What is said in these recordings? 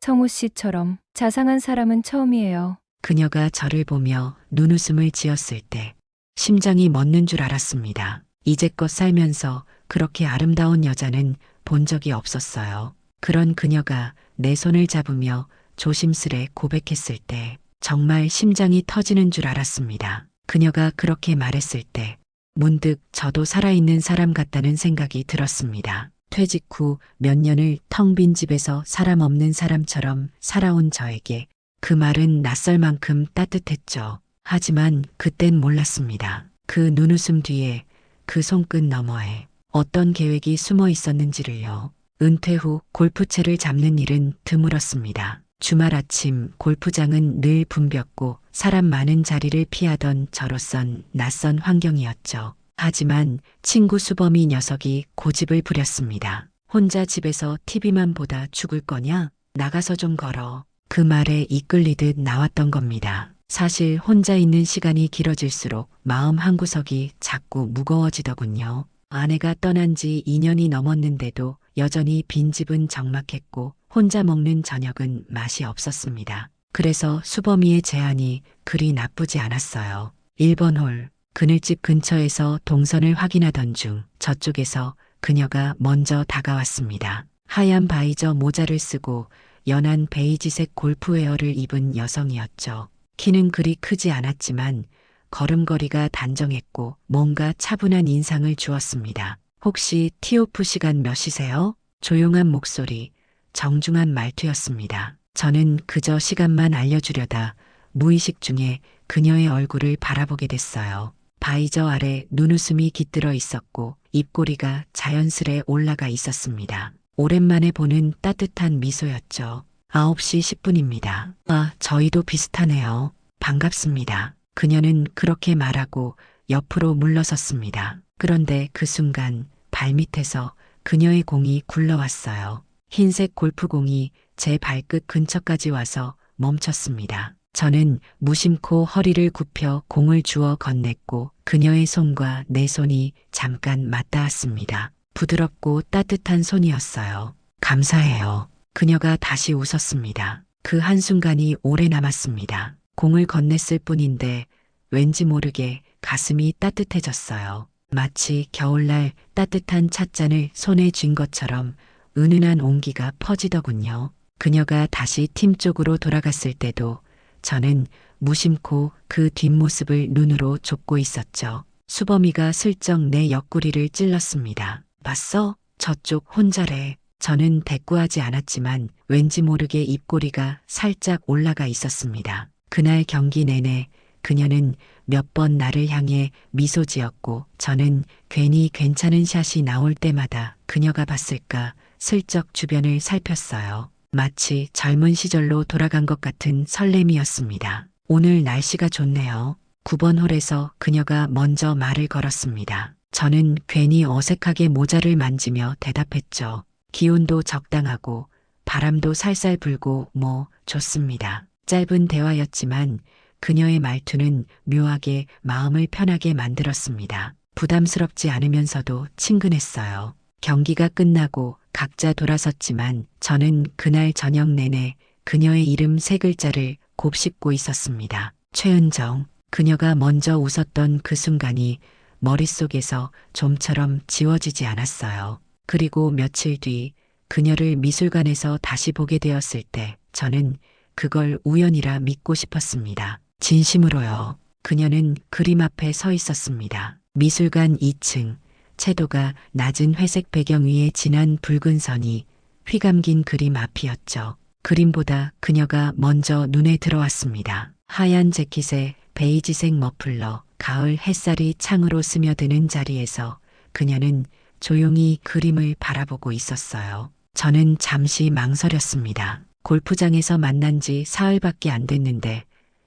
성우 씨처럼 자상한 사람은 처음이에요. 그녀가 저를 보며 눈웃음을 지었을 때 심장이 멎는 줄 알았습니다. 이제껏 살면서 그렇게 아름다운 여자는 본 적이 없었어요. 그런 그녀가 내 손을 잡으며 조심스레 고백했을 때 정말 심장이 터지는 줄 알았습니다. 그녀가 그렇게 말했을 때 문득 저도 살아있는 사람 같다는 생각이 들었습니다. 퇴직 후 몇 년을 텅 빈 집에서 사람 없는 사람처럼 살아온 저에게 그 말은 낯설 만큼 따뜻했죠. 하지만 그땐 몰랐습니다. 그 눈웃음 뒤에, 그 손끝 너머에 어떤 계획이 숨어 있었는지를요. 은퇴 후 골프채를 잡는 일은 드물었습니다. 주말 아침 골프장은 늘 붐볐고 사람 많은 자리를 피하던 저로선 낯선 환경이었죠. 하지만 친구 수범이 녀석이 고집을 부렸습니다. 혼자 집에서 TV만 보다 죽을 거냐? 나가서 좀 걸어. 그 말에 이끌리듯 나왔던 겁니다. 사실 혼자 있는 시간이 길어질수록 마음 한구석이 자꾸 무거워지더군요. 아내가 떠난 지 2년이 넘었는데도 여전히 빈집은 적막했고 혼자 먹는 저녁은 맛이 없었습니다. 그래서 수범이의 제안이 그리 나쁘지 않았어요. 1번 홀, 그늘집 근처에서 동선을 확인하던 중 저쪽에서 그녀가 먼저 다가왔습니다. 하얀 바이저 모자를 쓰고 연한 베이지색 골프웨어를 입은 여성이었죠. 키는 그리 크지 않았지만 걸음걸이가 단정했고 뭔가 차분한 인상을 주었습니다. 혹시 티오프 시간 몇이세요? 조용한 목소리, 정중한 말투였습니다. 저는 그저 시간만 알려주려다 무의식 중에 그녀의 얼굴을 바라보게 됐어요. 바이저 아래 눈웃음이 깃들어 있었고 입꼬리가 자연스레 올라가 있었습니다. 오랜만에 보는 따뜻한 미소였죠. 9시 10분입니다. 아, 저희도 비슷하네요. 반갑습니다. 그녀는 그렇게 말하고 옆으로 물러섰습니다. 그런데 그 순간 발밑에서 그녀의 공이 굴러왔어요. 흰색 골프공이 제 발끝 근처까지 와서 멈췄습니다. 저는 무심코 허리를 굽혀 공을 주워 건넸고 그녀의 손과 내 손이 잠깐 맞닿았습니다. 부드럽고 따뜻한 손이었어요. 감사해요. 그녀가 다시 웃었습니다. 그 한순간이 오래 남았습니다. 공을 건넸을 뿐인데 왠지 모르게 가슴이 따뜻해졌어요. 마치 겨울날 따뜻한 찻잔을 손에 쥔 것처럼 은은한 온기가 퍼지더군요. 그녀가 다시 팀 쪽으로 돌아갔을 때도 저는 무심코 그 뒷모습을 눈으로 좁고 있었죠. 수범이가 슬쩍 내 옆구리를 찔렀습니다. 봤어? 저쪽 혼자래. 저는 대꾸하지 않았지만 왠지 모르게 입꼬리가 살짝 올라가 있었습니다. 그날 경기 내내 그녀는 몇 번 나를 향해 미소 지었고 저는 괜히 괜찮은 샷이 나올 때마다 그녀가 봤을까 슬쩍 주변을 살폈어요. 마치 젊은 시절로 돌아간 것 같은 설렘이었습니다. 오늘 날씨가 좋네요. 9번 홀에서 그녀가 먼저 말을 걸었습니다. 저는 괜히 어색하게 모자를 만지며 대답했죠. 기온도 적당하고 바람도 살살 불고 뭐 좋습니다. 짧은 대화였지만 그녀의 말투는 묘하게 마음을 편하게 만들었습니다. 부담스럽지 않으면서도 친근했어요. 경기가 끝나고 각자 돌아섰지만 저는 그날 저녁 내내 그녀의 이름 3글자를 곱씹고 있었습니다. 최은정. 그녀가 먼저 웃었던 그 순간이 머릿속에서 좀처럼 지워지지 않았어요. 그리고 며칠 뒤 그녀를 미술관에서 다시 보게 되었을 때 저는 그걸 우연이라 믿고 싶었습니다. 진심으로요. 그녀는 그림 앞에 서 있었습니다. 미술관 2층, 채도가 낮은 회색 배경 위에 진한 붉은 선이 휘감긴 그림 앞이었죠. 그림보다 그녀가 먼저 눈에 들어왔습니다. 하얀 재킷에 베이지색 머플러, 가을 햇살이 창으로 스며드는 자리에서 그녀는 조용히 그림을 바라보고 있었어요. 저는 잠시 망설였습니다. 골프장에서 만난 지 사흘밖에 안 됐는데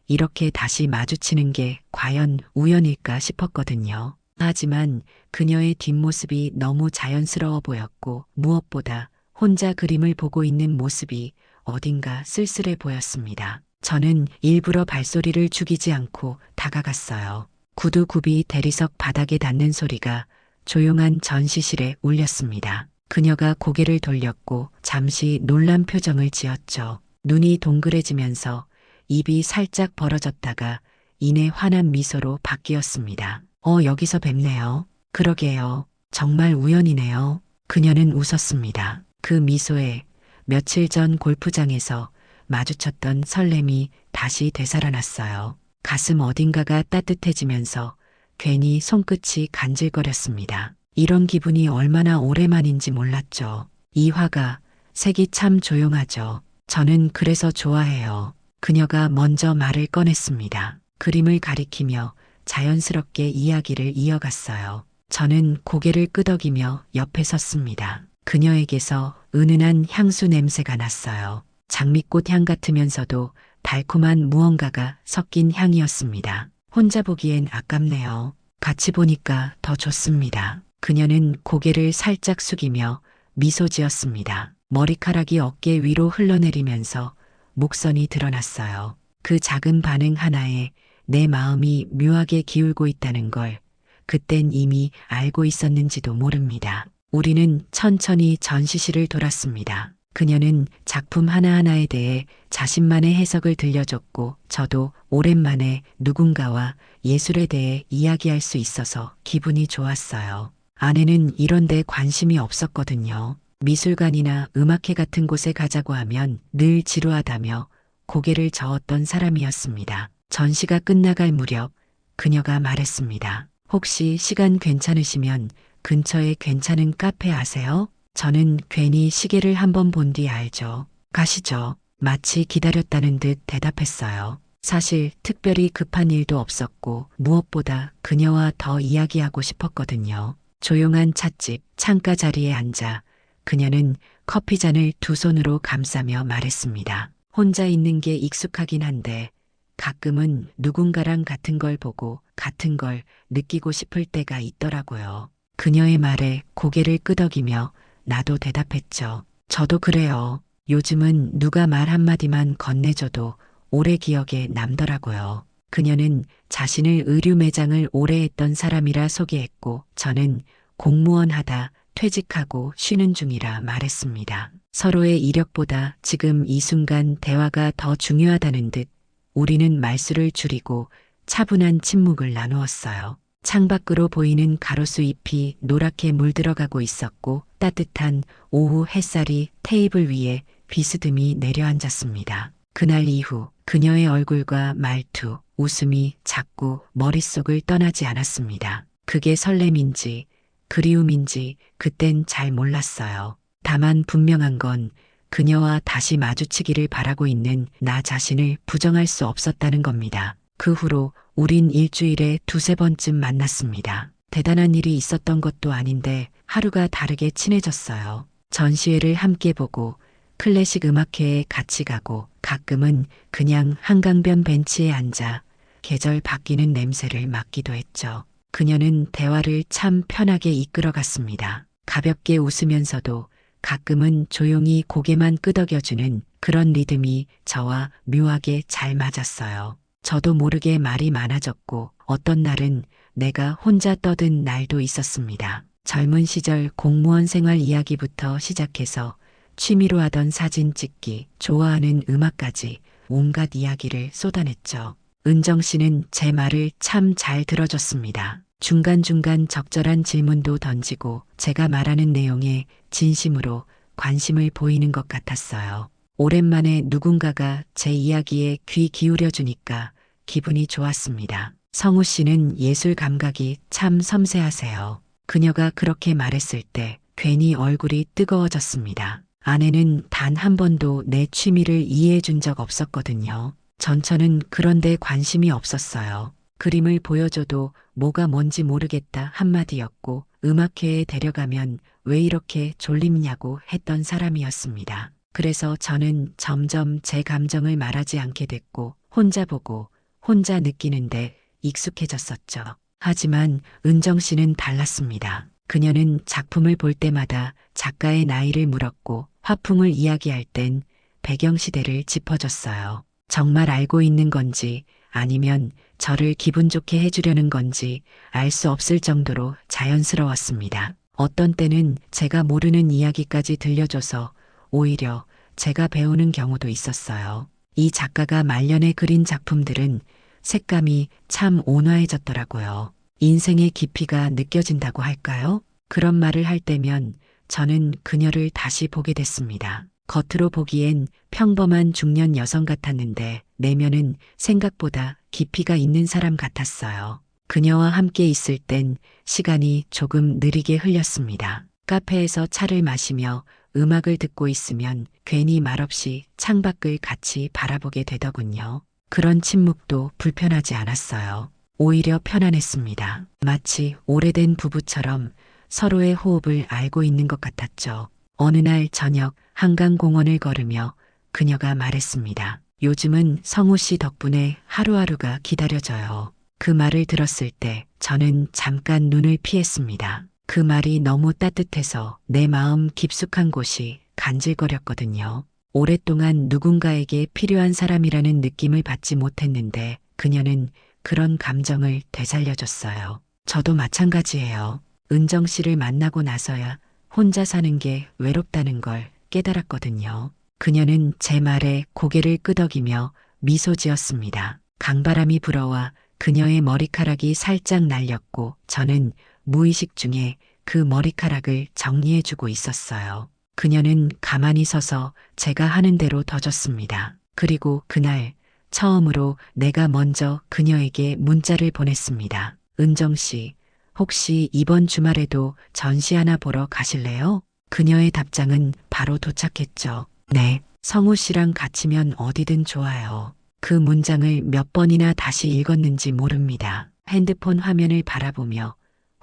이렇게 다시 마주치는 게 과연 우연일까 싶었거든요. 하지만 그녀의 뒷모습이 너무 자연스러워 보였고 무엇보다 혼자 그림을 보고 있는 모습이 어딘가 쓸쓸해 보였습니다. 저는 일부러 발소리를 죽이지 않고 다가갔어요. 구두굽이 대리석 바닥에 닿는 소리가 조용한 전시실에 울렸습니다. 그녀가 고개를 돌렸고 잠시 놀란 표정을 지었죠. 눈이 동그래지면서 입이 살짝 벌어졌다가 이내 환한 미소로 바뀌었습니다. 여기서 뵙네요. 그러게요. 정말 우연이네요. 그녀는 웃었습니다. 그 미소에 며칠 전 골프장에서 마주쳤던 설렘이 다시 되살아났어요. 가슴 어딘가가 따뜻해지면서 괜히 손끝이 간질거렸습니다. 이런 기분이 얼마나 오랜만인지 몰랐죠. 이 화가 색이 참 조용하죠. 저는 그래서 좋아해요. 그녀가 먼저 말을 꺼냈습니다. 그림을 가리키며 자연스럽게 이야기를 이어갔어요. 저는 고개를 끄덕이며 옆에 섰습니다. 그녀에게서 은은한 향수 냄새가 났어요. 장미꽃 향 같으면서도 달콤한 무언가가 섞인 향이었습니다. 혼자 보기엔 아깝네요. 같이 보니까 더 좋습니다. 그녀는 고개를 살짝 숙이며 미소 지었습니다. 머리카락이 어깨 위로 흘러내리면서 목선이 드러났어요. 그 작은 반응 하나에 내 마음이 묘하게 기울고 있다는 걸 그땐 이미 알고 있었는지도 모릅니다. 우리는 천천히 전시실을 돌았습니다. 그녀는 작품 하나하나에 대해 자신만의 해석을 들려줬고 저도 오랜만에 누군가와 예술에 대해 이야기할 수 있어서 기분이 좋았어요. 아내는 이런 데 관심이 없었거든요. 미술관이나 음악회 같은 곳에 가자고 하면 늘 지루하다며 고개를 저었던 사람이었습니다. 전시가 끝나갈 무렵 그녀가 말했습니다. 혹시 시간 괜찮으시면 근처에 괜찮은 카페 아세요? 저는 괜히 시계를 한번 본 뒤 알죠. 가시죠. 마치 기다렸다는 듯 대답했어요. 사실 특별히 급한 일도 없었고 무엇보다 그녀와 더 이야기하고 싶었거든요. 조용한 찻집 창가 자리에 앉아 그녀는 커피잔을 두 손으로 감싸며 말했습니다. 혼자 있는 게 익숙하긴 한데 가끔은 누군가랑 같은 걸 보고 같은 걸 느끼고 싶을 때가 있더라고요. 그녀의 말에 고개를 끄덕이며 나도 대답했죠. 저도 그래요. 요즘은 누가 말 한마디만 건네줘도 오래 기억에 남더라고요. 그녀는 자신을 의류 매장을 오래 했던 사람이라 소개했고 저는 공무원 하다 퇴직하고 쉬는 중이라 말했습니다. 서로의 이력보다 지금 이 순간 대화가 더 중요하다는 듯 우리는 말수를 줄이고 차분한 침묵을 나누었어요. 창밖으로 보이는 가로수 잎이 노랗게 물들어가고 있었고 따뜻한 오후 햇살이 테이블 위에 비스듬히 내려앉았습니다. 그날 이후 그녀의 얼굴과 말투, 웃음이 자꾸 머릿속을 떠나지 않았습니다. 그게 설렘인지 그리움인지 그땐 잘 몰랐어요. 다만 분명한 건 그녀와 다시 마주치기를 바라고 있는 나 자신을 부정할 수 없었다는 겁니다. 그 후로 우린 일주일에 두세 번쯤 만났습니다. 대단한 일이 있었던 것도 아닌데 하루가 다르게 친해졌어요. 전시회를 함께 보고 클래식 음악회에 같이 가고 가끔은 그냥 한강변 벤치에 앉아 계절 바뀌는 냄새를 맡기도 했죠. 그녀는 대화를 참 편하게 이끌어갔습니다. 가볍게 웃으면서도 가끔은 조용히 고개만 끄덕여주는 그런 리듬이 저와 묘하게 잘 맞았어요. 저도 모르게 말이 많아졌고 어떤 날은 내가 혼자 떠든 날도 있었습니다. 젊은 시절 공무원 생활 이야기부터 시작해서 취미로 하던 사진 찍기, 좋아하는 음악까지 온갖 이야기를 쏟아냈죠. 은정 씨는 제 말을 참 잘 들어줬습니다. 중간중간 적절한 질문도 던지고 제가 말하는 내용에 진심으로 관심을 보이는 것 같았어요. 오랜만에 누군가가 제 이야기에 귀 기울여주니까 기분이 좋았습니다. 성우 씨는 예술 감각이 참 섬세하세요. 그녀가 그렇게 말했을 때 괜히 얼굴이 뜨거워졌습니다. 아내는 단 한 번도 내 취미를 이해해 준 적 없었거든요. 전처는 그런데 관심이 없었어요. 그림을 보여줘도 뭐가 뭔지 모르겠다 한마디였고 음악회에 데려가면 왜 이렇게 졸립냐고 했던 사람이었습니다. 그래서 저는 점점 제 감정을 말하지 않게 됐고 혼자 보고 혼자 느끼는데 익숙해졌었죠. 하지만 은정 씨는 달랐습니다. 그녀는 작품을 볼 때마다 작가의 나이를 물었고 화풍을 이야기할 땐 배경시대를 짚어줬어요. 정말 알고 있는 건지 아니면 저를 기분 좋게 해주려는 건지 알 수 없을 정도로 자연스러웠습니다. 어떤 때는 제가 모르는 이야기까지 들려줘서 오히려 제가 배우는 경우도 있었어요. 이 작가가 말년에 그린 작품들은 색감이 참 온화해졌더라고요. 인생의 깊이가 느껴진다고 할까요? 그런 말을 할 때면 저는 그녀를 다시 보게 됐습니다. 겉으로 보기엔 평범한 중년 여성 같았는데 내면은 생각보다 깊이가 있는 사람 같았어요. 그녀와 함께 있을 땐 시간이 조금 느리게 흘렸습니다. 카페에서 차를 마시며 음악을 듣고 있으면 괜히 말없이 창밖을 같이 바라보게 되더군요. 그런 침묵도 불편하지 않았어요. 오히려 편안했습니다. 마치 오래된 부부처럼 서로의 호흡을 알고 있는 것 같았죠. 어느 날 저녁 한강공원을 걸으며 그녀가 말했습니다. 요즘은 성우 씨 덕분에 하루하루가 기다려져요. 그 말을 들었을 때 저는 잠깐 눈을 피했습니다. 그 말이 너무 따뜻해서 내 마음 깊숙한 곳이 간질거렸거든요. 오랫동안 누군가에게 필요한 사람이라는 느낌을 받지 못했는데 그녀는 그런 감정을 되살려줬어요. 저도 마찬가지예요. 은정 씨를 만나고 나서야 혼자 사는 게 외롭다는 걸 깨달았거든요. 그녀는 제 말에 고개를 끄덕이며 미소 지었습니다. 강바람이 불어와 그녀의 머리카락이 살짝 날렸고 저는 무의식 중에 그 머리카락을 정리해주고 있었어요. 그녀는 가만히 서서 제가 하는 대로 더 줬습니다. 그리고 그날 처음으로 내가 먼저 그녀에게 문자를 보냈습니다. 은정 씨, 혹시 이번 주말에도 전시 하나 보러 가실래요? 그녀의 답장은 바로 도착했죠. 네, 성우 씨랑 같이면 어디든 좋아요. 그 문장을 몇 번이나 다시 읽었는지 모릅니다. 핸드폰 화면을 바라보며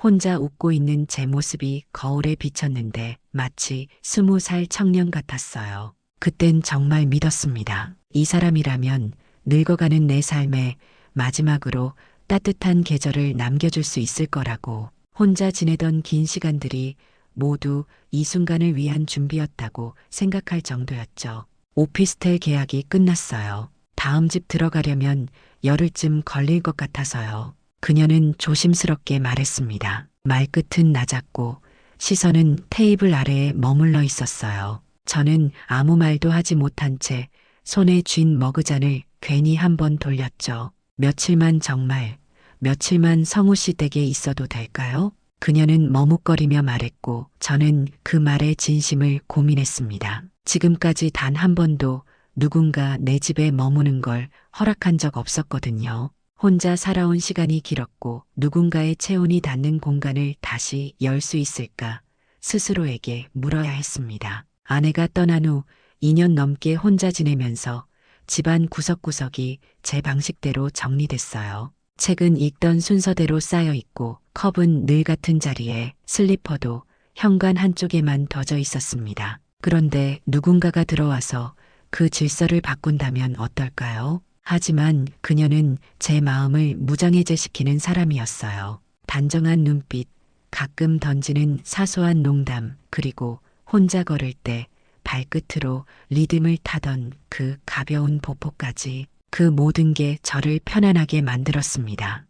혼자 웃고 있는 제 모습이 거울에 비쳤는데 마치 20살 청년 같았어요. 그땐 정말 믿었습니다. 이 사람이라면 늙어가는 내 삶에 마지막으로 따뜻한 계절을 남겨줄 수 있을 거라고. 혼자 지내던 긴 시간들이 모두 이 순간을 위한 준비였다고 생각할 정도였죠. 오피스텔 계약이 끝났어요. 다음 집 들어가려면 열흘쯤 걸릴 것 같아서요. 그녀는 조심스럽게 말했습니다. 말끝은 낮았고 시선은 테이블 아래에 머물러 있었어요. 저는 아무 말도 하지 못한 채 손에 쥔 머그잔을 괜히 한번 돌렸죠. 며칠만 성우 씨 댁에 있어도 될까요? 그녀는 머뭇거리며 말했고 저는 그 말의 진심을 고민했습니다. 지금까지 단 한 번도 누군가 내 집에 머무는 걸 허락한 적 없었거든요. 혼자 살아온 시간이 길었고 누군가의 체온이 닿는 공간을 다시 열 수 있을까 스스로에게 물어야 했습니다. 아내가 떠난 후 2년 넘게 혼자 지내면서 집안 구석구석이 제 방식대로 정리됐어요. 책은 읽던 순서대로 쌓여 있고 컵은 늘 같은 자리에 슬리퍼도 현관 한쪽에만 둬져 있었습니다. 그런데 누군가가 들어와서 그 질서를 바꾼다면 어떨까요? 하지만 그녀는 제 마음을 무장해제시키는 사람이었어요. 단정한 눈빛, 가끔 던지는 사소한 농담, 그리고 혼자 걸을 때 발끝으로 리듬을 타던 그 가벼운 보폭까지 그 모든 게 저를 편안하게 만들었습니다.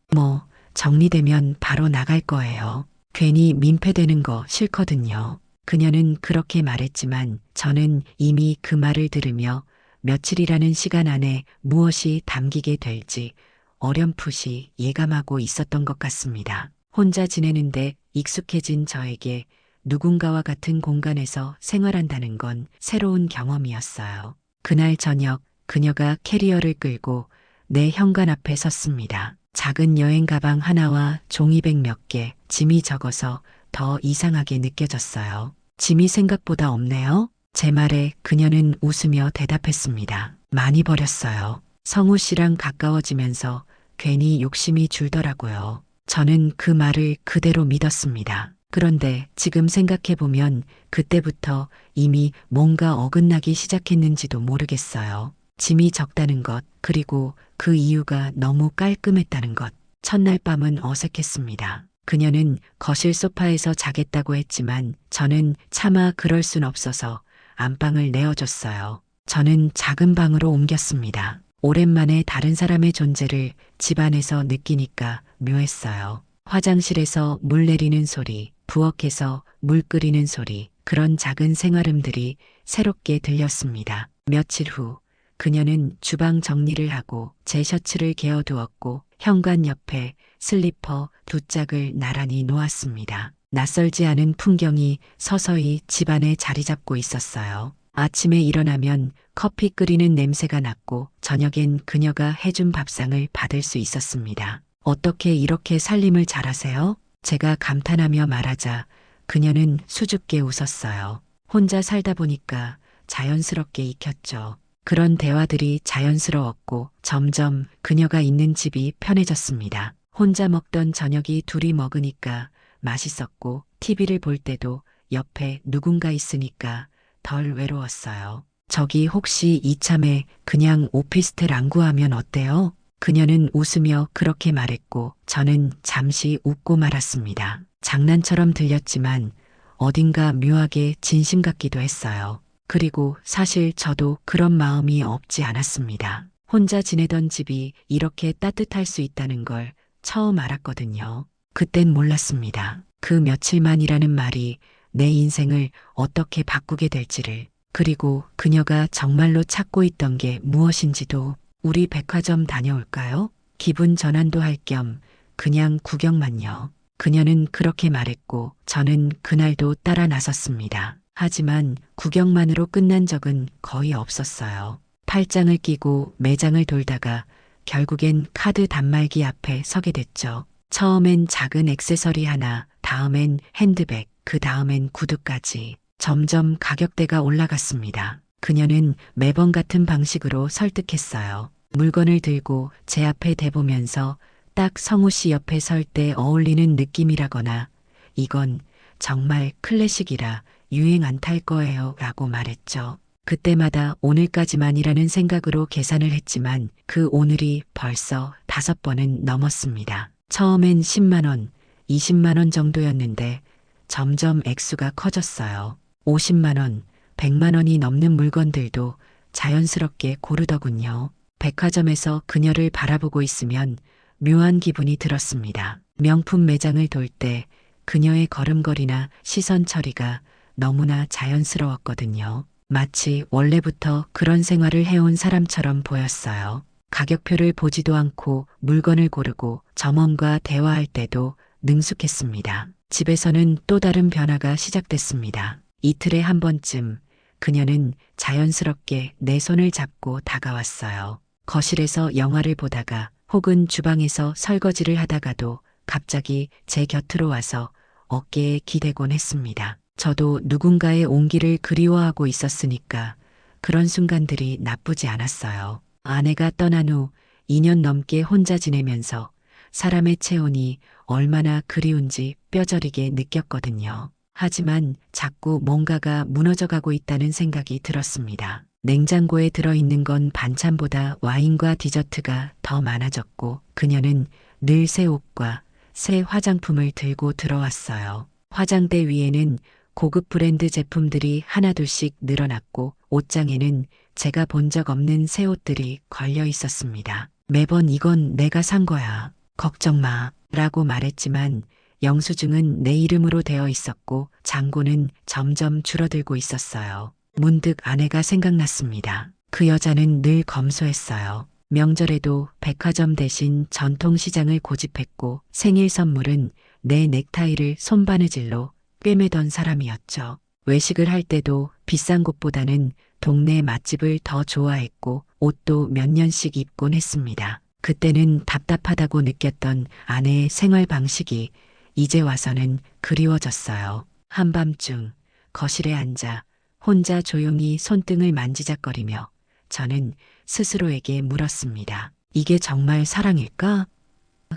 정리되면 바로 나갈 거예요. 괜히 민폐되는 거 싫거든요. 그녀는 그렇게 말했지만 저는 이미 그 말을 들으며 며칠이라는 시간 안에 무엇이 담기게 될지 어렴풋이 예감하고 있었던 것 같습니다. 혼자 지내는데 익숙해진 저에게 누군가와 같은 공간에서 생활한다는 건 새로운 경험이었어요. 그날 저녁 그녀가 캐리어를 끌고 내 현관 앞에 섰습니다. 작은 여행 가방 하나와 종이백 몇 개, 짐이 적어서 더 이상하게 느껴졌어요. 짐이 생각보다 없네요. 제 말에 그녀는 웃으며 대답했습니다. 많이 버렸어요. 성우 씨랑 가까워지면서 괜히 욕심이 줄더라고요. 저는 그 말을 그대로 믿었습니다. 그런데 지금 생각해보면 그때부터 이미 뭔가 어긋나기 시작했는지도 모르겠어요. 짐이 적다는 것, 그리고 그 이유가 너무 깔끔했다는 것. 첫날 밤은 어색했습니다. 그녀는 거실 소파에서 자겠다고 했지만 저는 차마 그럴 순 없어서 안방을 내어줬어요. 저는 작은 방으로 옮겼습니다. 오랜만에 다른 사람의 존재를 집안에서 느끼니까 묘했어요. 화장실에서 물 내리는 소리, 부엌에서 물 끓이는 소리, 그런 작은 생활음들이 새롭게 들렸습니다. 며칠 후 그녀는 주방 정리를 하고 제 셔츠를 개어두었고 현관 옆에 슬리퍼 두 짝을 나란히 놓았습니다. 낯설지 않은 풍경이 서서히 집안에 자리 잡고 있었어요. 아침에 일어나면 커피 끓이는 냄새가 났고 저녁엔 그녀가 해준 밥상을 받을 수 있었습니다. 어떻게 이렇게 살림을 잘하세요? 제가 감탄하며 말하자 그녀는 수줍게 웃었어요. 혼자 살다 보니까 자연스럽게 익혔죠. 그런 대화들이 자연스러웠고 점점 그녀가 있는 집이 편해졌습니다. 혼자 먹던 저녁이 둘이 먹으니까 맛있었고 TV를 볼 때도 옆에 누군가 있으니까 덜 외로웠어요. 저기 혹시 이참에 그냥 오피스텔 안 구하면 어때요? 그녀는 웃으며 그렇게 말했고 저는 잠시 웃고 말았습니다. 장난처럼 들렸지만 어딘가 묘하게 진심 같기도 했어요. 그리고 사실 저도 그런 마음이 없지 않았습니다. 혼자 지내던 집이 이렇게 따뜻할 수 있다는 걸 처음 알았거든요. 그땐 몰랐습니다. 그 며칠만이라는 말이 내 인생을 어떻게 바꾸게 될지를, 그리고 그녀가 정말로 찾고 있던 게 무엇인지도. 우리 백화점 다녀올까요? 기분 전환도 할 겸 그냥 구경만요. 그녀는 그렇게 말했고 저는 그날도 따라 나섰습니다. 하지만 구경만으로 끝난 적은 거의 없었어요. 팔짱을 끼고 매장을 돌다가 결국엔 카드 단말기 앞에 서게 됐죠. 처음엔 작은 액세서리 하나, 다음엔 핸드백, 그 다음엔 구두까지. 점점 가격대가 올라갔습니다. 그녀는 매번 같은 방식으로 설득했어요. 물건을 들고 제 앞에 대보면서 딱 성우 씨 옆에 설 때 어울리는 느낌이라거나 이건 정말 클래식이라 유행 안 탈 거예요 라고 말했죠. 그때마다 오늘까지만이라는 생각으로 계산을 했지만 그 오늘이 벌써 5번은 넘었습니다. 처음엔 10만 원, 20만 원 정도였는데 점점 액수가 커졌어요. 50만 원, 100만 원이 넘는 물건들도 자연스럽게 고르더군요. 백화점에서 그녀를 바라보고 있으면 묘한 기분이 들었습니다. 명품 매장을 돌 때 그녀의 걸음걸이나 시선 처리가 너무나 자연스러웠거든요. 마치 원래부터 그런 생활을 해온 사람처럼 보였어요. 가격표를 보지도 않고 물건을 고르고 점원과 대화할 때도 능숙했습니다. 집에서는 또 다른 변화가 시작됐습니다. 이틀에 한 번쯤 그녀는 자연스럽게 내 손을 잡고 다가왔어요. 거실에서 영화를 보다가 혹은 주방에서 설거지를 하다가도 갑자기 제 곁으로 와서 어깨에 기대곤 했습니다. 저도 누군가의 온기를 그리워하고 있었으니까 그런 순간들이 나쁘지 않았어요. 아내가 떠난 후 2년 넘게 혼자 지내면서 사람의 체온이 얼마나 그리운지 뼈저리게 느꼈거든요. 하지만 자꾸 뭔가가 무너져가고 있다는 생각이 들었습니다. 냉장고에 들어있는 건 반찬보다 와인과 디저트가 더 많아졌고 그녀는 늘 새 옷과 새 화장품을 들고 들어왔어요. 화장대 위에는 고급 브랜드 제품들이 하나둘씩 늘어났고 옷장에는 제가 본 적 없는 새 옷들이 걸려 있었습니다. 매번 이건 내가 산 거야. 걱정 마. 라고 말했지만 영수증은 내 이름으로 되어 있었고 잔고는 점점 줄어들고 있었어요. 문득 아내가 생각났습니다. 그 여자는 늘 검소했어요. 명절에도 백화점 대신 전통시장을 고집했고 생일 선물은 내 넥타이를 손바느질로 꿰매던 사람이었죠. 외식을 할 때도 비싼 곳보다는 동네 맛집을 더 좋아했고 옷도 몇 년씩 입곤 했습니다. 그때는 답답하다고 느꼈던 아내의 생활 방식이 이제 와서는 그리워졌어요. 한밤중 거실에 앉아 혼자 조용히 손등을 만지작거리며 저는 스스로에게 물었습니다. 이게 정말 사랑일까?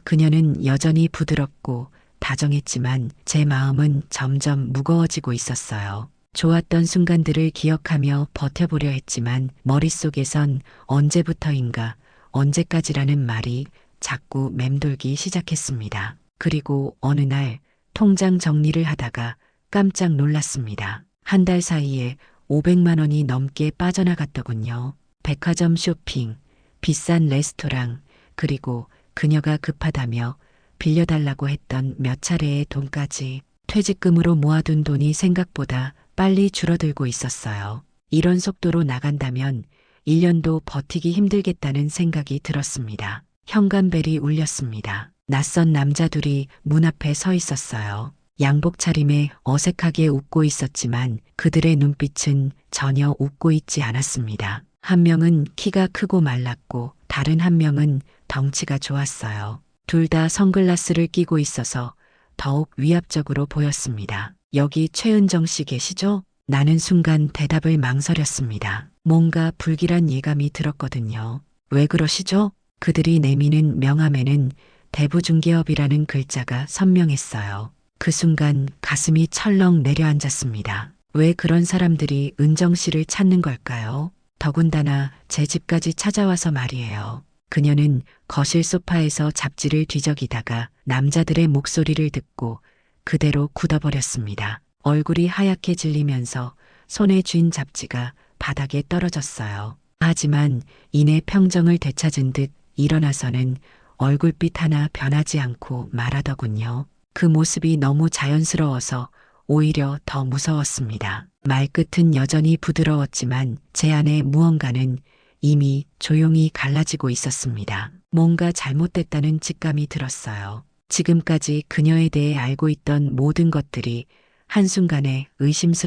그녀는 여전히 부드럽고 다정했지만 제 마음은 점점 무거워지고 있었어요. 좋았던 순간들을 기억하며 버텨보려 했지만 머릿속에선 언제부터인가 언제까지라는 말이 자꾸 맴돌기 시작했습니다. 그리고 어느 날 통장 정리를 하다가 깜짝 놀랐습니다. 한 달 사이에 500만 원이 넘게 빠져나갔더군요. 백화점 쇼핑, 비싼 레스토랑, 그리고 그녀가 급하다며 빌려달라고 했던 몇 차례의 돈까지. 퇴직금으로 모아둔 돈이 생각보다 빨리 줄어들고 있었어요. 이런 속도로 나간다면 1년도 버티기 힘들겠다는 생각이 들었습니다. 현관벨이 울렸습니다. 낯선 남자 둘이 문 앞에 서 있었어요. 양복 차림에 어색하게 웃고 있었지만 그들의 눈빛은 전혀 웃고 있지 않았습니다. 한 명은 키가 크고 말랐고 다른 한 명은 덩치가 좋았어요. 둘 다 선글라스를 끼고 있어서 더욱 위압적으로 보였습니다. 여기 최은정 씨 계시죠? 나는 순간 대답을 망설였습니다. 뭔가 불길한 예감이 들었거든요. 왜 그러시죠? 그들이 내미는 명함에는 대부중개업이라는 글자가 선명했어요. 그 순간 가슴이 철렁 내려앉았습니다. 왜 그런 사람들이 은정 씨를 찾는 걸까요? 더군다나 제 집까지 찾아와서 말이에요. 그녀는 거실 소파에서 잡지를 뒤적이다가 남자들의 목소리를 듣고 그대로 굳어버렸습니다. 얼굴이 하얗게 질리면서 손에 쥔 잡지가 바닥에 떨어졌어요. 하지만 이내 평정을 되찾은 듯 일어나서는 얼굴빛 하나 변하지 않고 말하더군요. 그 모습이 너무 자연스러워서 오히려 더 무서웠습니다. 말끝은 여전히 부드러웠지만 제 안에 무언가는 이미 조용히 갈라지고 있었습니다. 뭔가 잘못됐다는 직감이 들었어요. 지금까지 그녀에 대해 알고 있던 모든 것들이 한순간에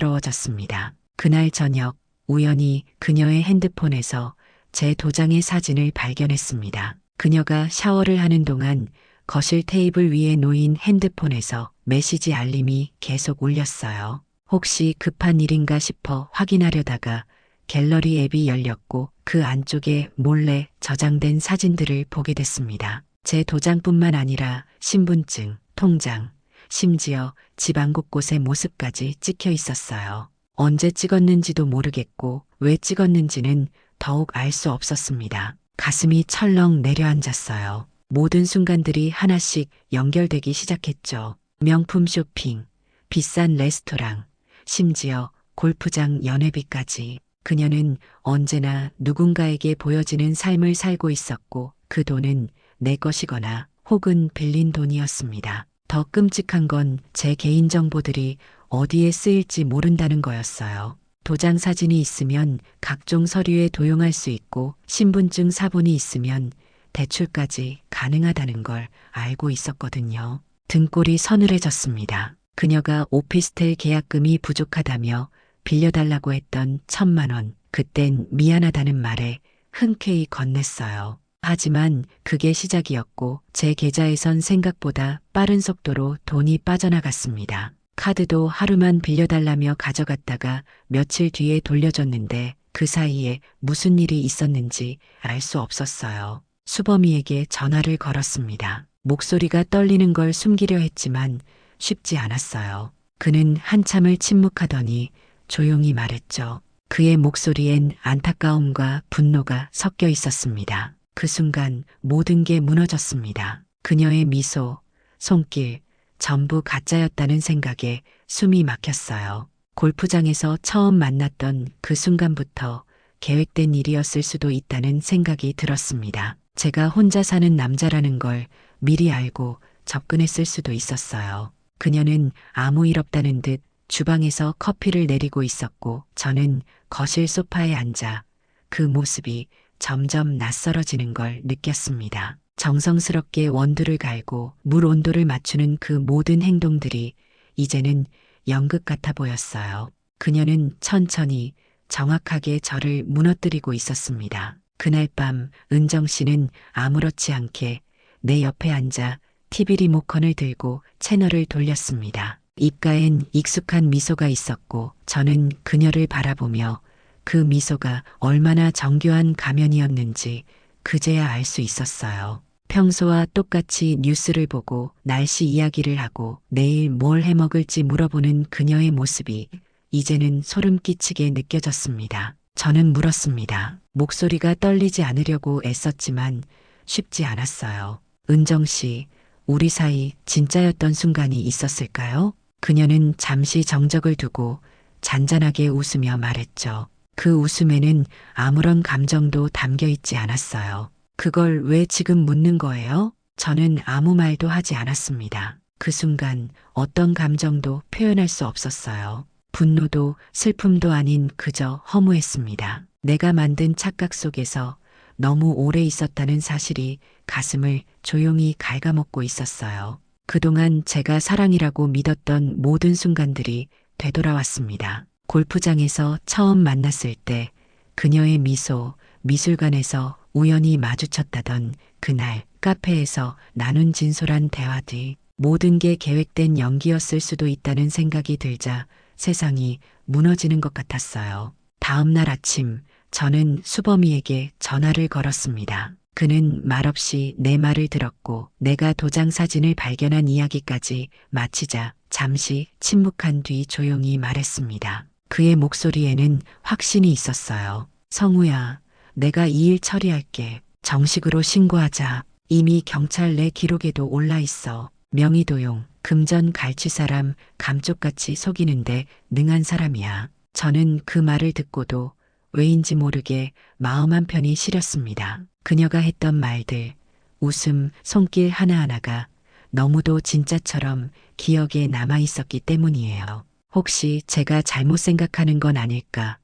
의심스러워졌습니다. 그날 저녁 우연히 그녀의 핸드폰에서 제 도장의 사진을 발견했습니다. 그녀가 샤워를 하는 동안 거실 테이블 위에 놓인 핸드폰에서 메시지 알림이 계속 울렸어요. 혹시 급한 일인가 싶어 확인하려다가 갤러리 앱이 열렸고 그 안쪽에 몰래 저장된 사진들을 보게 됐습니다. 제 도장뿐만 아니라 신분증, 통장, 심지어 집안 곳곳의 모습까지 찍혀 있었어요. 언제 찍었는지도 모르겠고 왜 찍었는지는 더욱 알 수 없었습니다. 가슴이 철렁 내려앉았어요. 모든 순간들이 하나씩 연결되기 시작했죠. 명품 쇼핑, 비싼 레스토랑, 심지어 골프장 연회비까지. 그녀는 언제나 누군가에게 보여지는 삶을 살고 있었고 그 돈은 내 것이거나 혹은 빌린 돈이었습니다. 더 끔찍한 건 제 개인정보들이 어디에 쓰일지 모른다는 거였어요. 도장 사진이 있으면 각종 서류에 도용할 수 있고 신분증 사본이 있으면 대출까지 가능하다는 걸 알고 있었거든요. 등골이 서늘해졌습니다. 그녀가 오피스텔 계약금이 부족하다며 빌려달라고 했던 1,000만 원, 그땐 미안하다는 말에 흔쾌히 건넸어요. 하지만 그게 시작이었고 제 계좌에선 생각보다 빠른 속도로 돈이 빠져나갔습니다. 카드도 하루만 빌려달라며 가져갔다가 며칠 뒤에 돌려줬는데 그 사이에 무슨 일이 있었는지 알 수 없었어요. 수범이에게 전화를 걸었습니다. 목소리가 떨리는 걸 숨기려 했지만 쉽지 않았어요. 그는 한참을 침묵하더니 조용히 말했죠. 그의 목소리엔 안타까움과 분노가 섞여 있었습니다. 그 순간 모든 게 무너졌습니다. 그녀의 미소, 손길, 전부 가짜였다는 생각에 숨이 막혔어요. 골프장에서 처음 만났던 그 순간부터 계획된 일이었을 수도 있다는 생각이 들었습니다. 제가 혼자 사는 남자라는 걸 미리 알고 접근했을 수도 있었어요. 그녀는 아무 일 없다는 듯 주방에서 커피를 내리고 있었고 저는 거실 소파에 앉아 그 모습이 점점 낯설어지는 걸 느꼈습니다. 정성스럽게 원두를 갈고 물 온도를 맞추는 그 모든 행동들이 이제는 연극 같아 보였어요. 그녀는 천천히 정확하게 저를 무너뜨리고 있었습니다. 그날 밤 은정 씨는 아무렇지 않게 내 옆에 앉아 TV 리모컨을 들고 채널을 돌렸습니다. 입가엔 익숙한 미소가 있었고 저는 그녀를 바라보며 그 미소가 얼마나 정교한 가면이었는지 그제야 알 수 있었어요. 평소와 똑같이 뉴스를 보고 날씨 이야기를 하고 내일 뭘 해먹을지 물어보는 그녀의 모습이 이제는 소름 끼치게 느껴졌습니다. 저는 물었습니다. 목소리가 떨리지 않으려고 애썼지만 쉽지 않았어요. 은정 씨, 우리 사이 진짜였던 순간이 있었을까요? 그녀는 잠시 정적을 두고 잔잔하게 웃으며 말했죠. 그 웃음에는 아무런 감정도 담겨 있지 않았어요. 그걸 왜 지금 묻는 거예요? 저는 아무 말도 하지 않았습니다. 그 순간 어떤 감정도 표현할 수 없었어요. 분노도 슬픔도 아닌 그저 허무했습니다. 내가 만든 착각 속에서 너무 오래 있었다는 사실이 가슴을 조용히 갉아먹고 있었어요. 그동안 제가 사랑이라고 믿었던 모든 순간들이 되돌아왔습니다. 골프장에서 처음 만났을 때 그녀의 미소, 미술관에서 우연히 마주쳤다던 그날, 카페에서 나눈 진솔한 대화 뒤 모든 게 계획된 연기였을 수도 있다는 생각이 들자 세상이 무너지는 것 같았어요. 다음 날 아침 저는 수범이에게 전화를 걸었습니다. 그는 말없이 내 말을 들었고 내가 도장 사진을 발견한 이야기까지 마치자 잠시 침묵한 뒤 조용히 말했습니다. 그의 목소리에는 확신이 있었어요. 성우야, 내가 이 일 처리할게. 정식으로 신고하자. 이미 경찰 내 기록에도 올라 있어. 명의도용, 금전 갈취 사람, 감쪽같이 속이는데 능한 사람이야. 저는 그 말을 듣고도 왜인지 모르게 마음 한편이 시렸습니다. 그녀가 했던 말들, 웃음, 손길 하나하나가 너무도 진짜처럼 기억에 남아 있었기 때문이에요. 혹시 제가 잘못 생각하는 건 아닐까?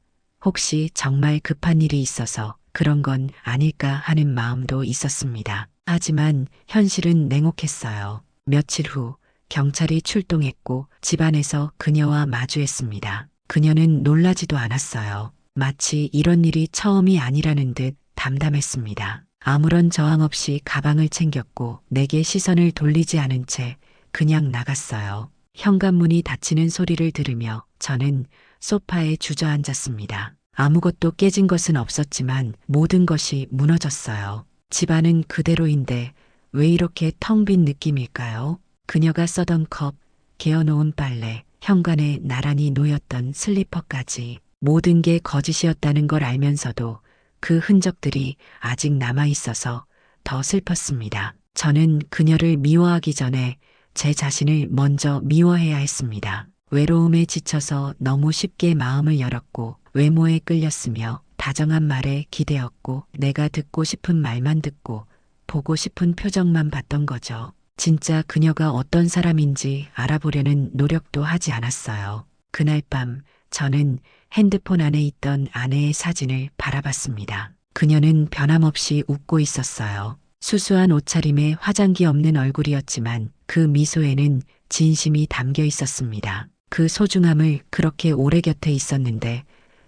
혹시 정말 급한 일이 있어서 그런 건 아닐까 하는 마음도 있었습니다. 하지만 현실은 냉혹했어요. 며칠 후 경찰이 출동했고 집안에서 그녀와 마주했습니다. 그녀는 놀라지도 않았어요. 마치 이런 일이 처음이 아니라는 듯 담담했습니다. 아무런 저항 없이 가방을 챙겼고 내게 시선을 돌리지 않은 채 그냥 나갔어요. 현관문이 닫히는 소리를 들으며 저는 소파에 주저앉았습니다. 아무것도 깨진 것은 없었지만 모든 것이 무너졌어요. 집안은 그대로인데 왜 이렇게 텅 빈 느낌일까요? 그녀가 써던 컵, 개어놓은 빨래, 현관에 나란히 놓였던 슬리퍼까지 모든 게 거짓이었다는 걸 알면서도 그 흔적들이 아직 남아있어서 더 슬펐습니다. 저는 그녀를 미워하기 전에 제 자신을 먼저 미워해야 했습니다. 외로움에 지쳐서 너무 쉽게 마음을 열었고 외모에 끌렸으며 다정한 말에 기대었고 내가 듣고 싶은 말만 듣고 보고 싶은 표정만 봤던 거죠. 진짜 그녀가 어떤 사람인지 알아보려는 노력도 하지 않았어요. 그날 밤 저는 핸드폰 안에 있던 아내의 사진을 바라봤습니다. 그녀는 변함없이 웃고 있었어요. 수수한 옷차림에 화장기 없는 얼굴이었지만 그 미소에는 진심이 담겨 있었습니다. 그 소중함을 그렇게 오래 곁에 있었는데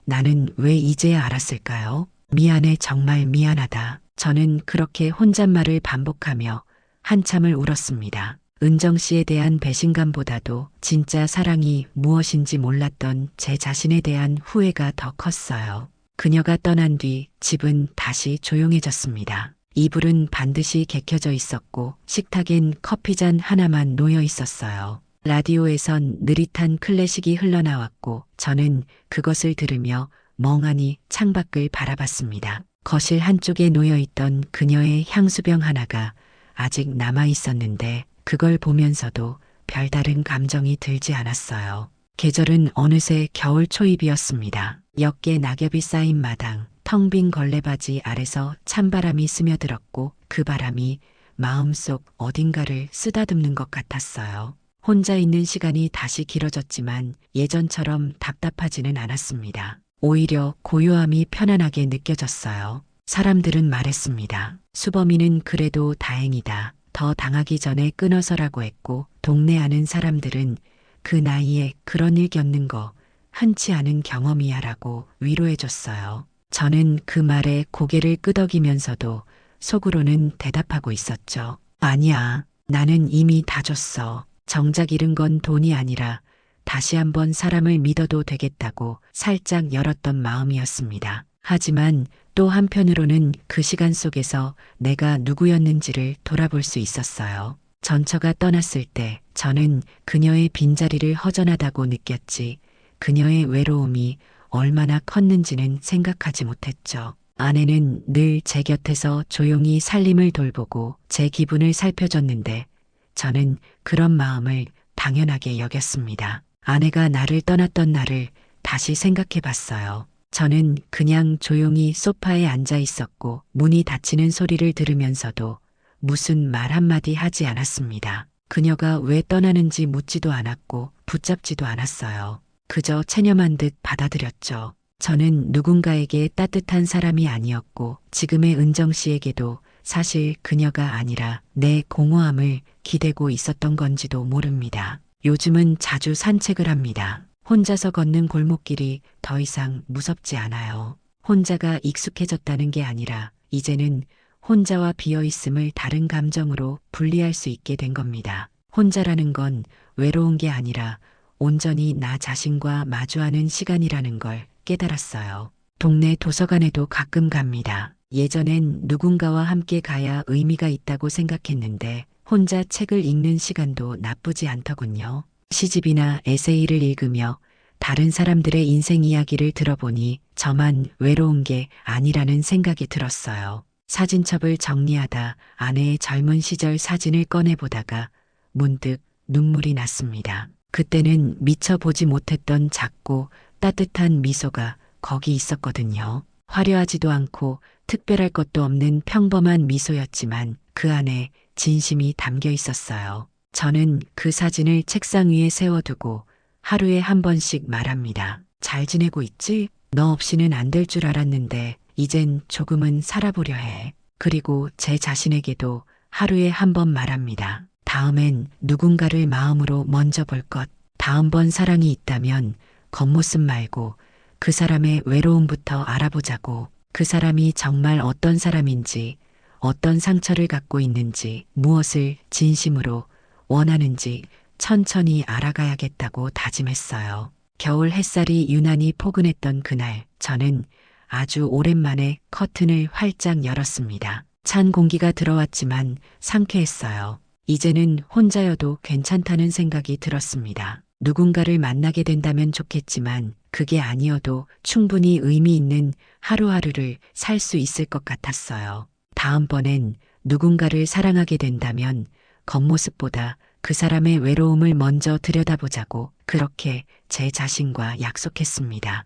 나는 왜 이제야 알았을까요? 미안해, 정말 미안하다. 저는 그렇게 혼잣말을 반복하며 한참을 울었습니다. 은정 씨에 대한 배신감보다도 진짜 사랑이 무엇인지 몰랐던 제 자신에 대한 후회가 더 컸어요. 그녀가 떠난 뒤 집은 다시 조용해졌습니다. 이불은 반드시 개켜져 있었고 식탁엔 커피잔 하나만 놓여 있었어요. 라디오에선 느릿한 클래식이 흘러나왔고 저는 그것을 들으며 멍하니 창밖을 바라봤습니다. 거실 한쪽에 놓여있던 그녀의 향수병 하나가 아직 남아 있었는데 그걸 보면서도 별다른 감정이 들지 않았어요. 계절은 어느새 겨울 초입이었습니다. 옅게 낙엽이 쌓인 마당, 텅 빈 걸레바지 아래서 찬바람이 스며들었고 그 바람이 마음속 어딘가를 쓰다듬는 것 같았어요. 혼자 있는 시간이 다시 길어졌지만 예전처럼 답답하지는 않았습니다. 오히려 고요함이 편안하게 느껴졌어요. 사람들은 말했습니다. 수범이는 그래도 다행이다. 더 당하기 전에 끊어서라고 했고 동네 아는 사람들은 그 나이에 그런 일 겪는 거 흔치 않은 경험이야 라고 위로해줬어요. 저는 그 말에 고개를 끄덕이면서도 속으로는 대답하고 있었죠. 아니야, 나는 이미 다 줬어. 정작 잃은 건 돈이 아니라 다시 한번 사람을 믿어도 되겠다고 살짝 열었던 마음이었습니다. 하지만 또 한편으로는 그 시간 속에서 내가 누구였는지를 돌아볼 수 있었어요. 전처가 떠났을 때 저는 그녀의 빈자리를 허전하다고 느꼈지 그녀의 외로움이 얼마나 컸는지는 생각하지 못했죠. 아내는 늘 제 곁에서 조용히 살림을 돌보고 제 기분을 살펴줬는데 저는 그런 마음을 당연하게 여겼습니다. 아내가 나를 떠났던 날을 다시 생각해 봤어요. 저는 그냥 조용히 소파에 앉아 있었고 문이 닫히는 소리를 들으면서도 무슨 말 한마디 하지 않았습니다. 그녀가 왜 떠나는지 묻지도 않았고 붙잡지도 않았어요. 그저 체념한 듯 받아들였죠. 저는 누군가에게 따뜻한 사람이 아니었고 지금의 은정 씨에게도 사실 그녀가 아니라 내 공허함을 기대고 있었던 건지도 모릅니다. 요즘은 자주 산책을 합니다. 혼자서 걷는 골목길이 더 이상 무섭지 않아요. 혼자가 익숙해졌다는 게 아니라 이제는 혼자와 비어있음을 다른 감정으로 분리할 수 있게 된 겁니다. 혼자라는 건 외로운 게 아니라 온전히 나 자신과 마주하는 시간이라는 걸 깨달았어요. 동네 도서관에도 가끔 갑니다. 예전엔 누군가와 함께 가야 의미가 있다고 생각했는데 혼자 책을 읽는 시간도 나쁘지 않더군요. 시집이나 에세이를 읽으며 다른 사람들의 인생 이야기를 들어보니 저만 외로운 게 아니라는 생각이 들었어요. 사진첩을 정리하다 아내의 젊은 시절 사진을 꺼내보다가 문득 눈물이 났습니다. 그때는 미처 보지 못했던 작고 따뜻한 미소가 거기 있었거든요. 화려하지도 않고 특별할 것도 없는 평범한 미소였지만 그 안에 진심이 담겨 있었어요. 저는 그 사진을 책상 위에 세워두고 하루에 한 번씩 말합니다. 잘 지내고 있지? 너 없이는 안 될 줄 알았는데 이젠 조금은 살아보려 해. 그리고 제 자신에게도 하루에 한 번 말합니다. 다음엔 누군가를 마음으로 먼저 볼 것. 다음번 사랑이 있다면 겉모습 말고 그 사람의 외로움부터 알아보자고. 그 사람이 정말 어떤 사람인지, 어떤 상처를 갖고 있는지, 무엇을 진심으로 원하는지 천천히 알아가야겠다고 다짐했어요. 겨울 햇살이 유난히 포근했던 그날, 저는 아주 오랜만에 커튼을 활짝 열었습니다. 찬 공기가 들어왔지만 상쾌했어요. 이제는 혼자여도 괜찮다는 생각이 들었습니다. 누군가를 만나게 된다면 좋겠지만 그게 아니어도 충분히 의미 있는 하루하루를 살 수 있을 것 같았어요. 다음번엔 누군가를 사랑하게 된다면 겉모습보다 그 사람의 외로움을 먼저 들여다보자고 그렇게 제 자신과 약속했습니다.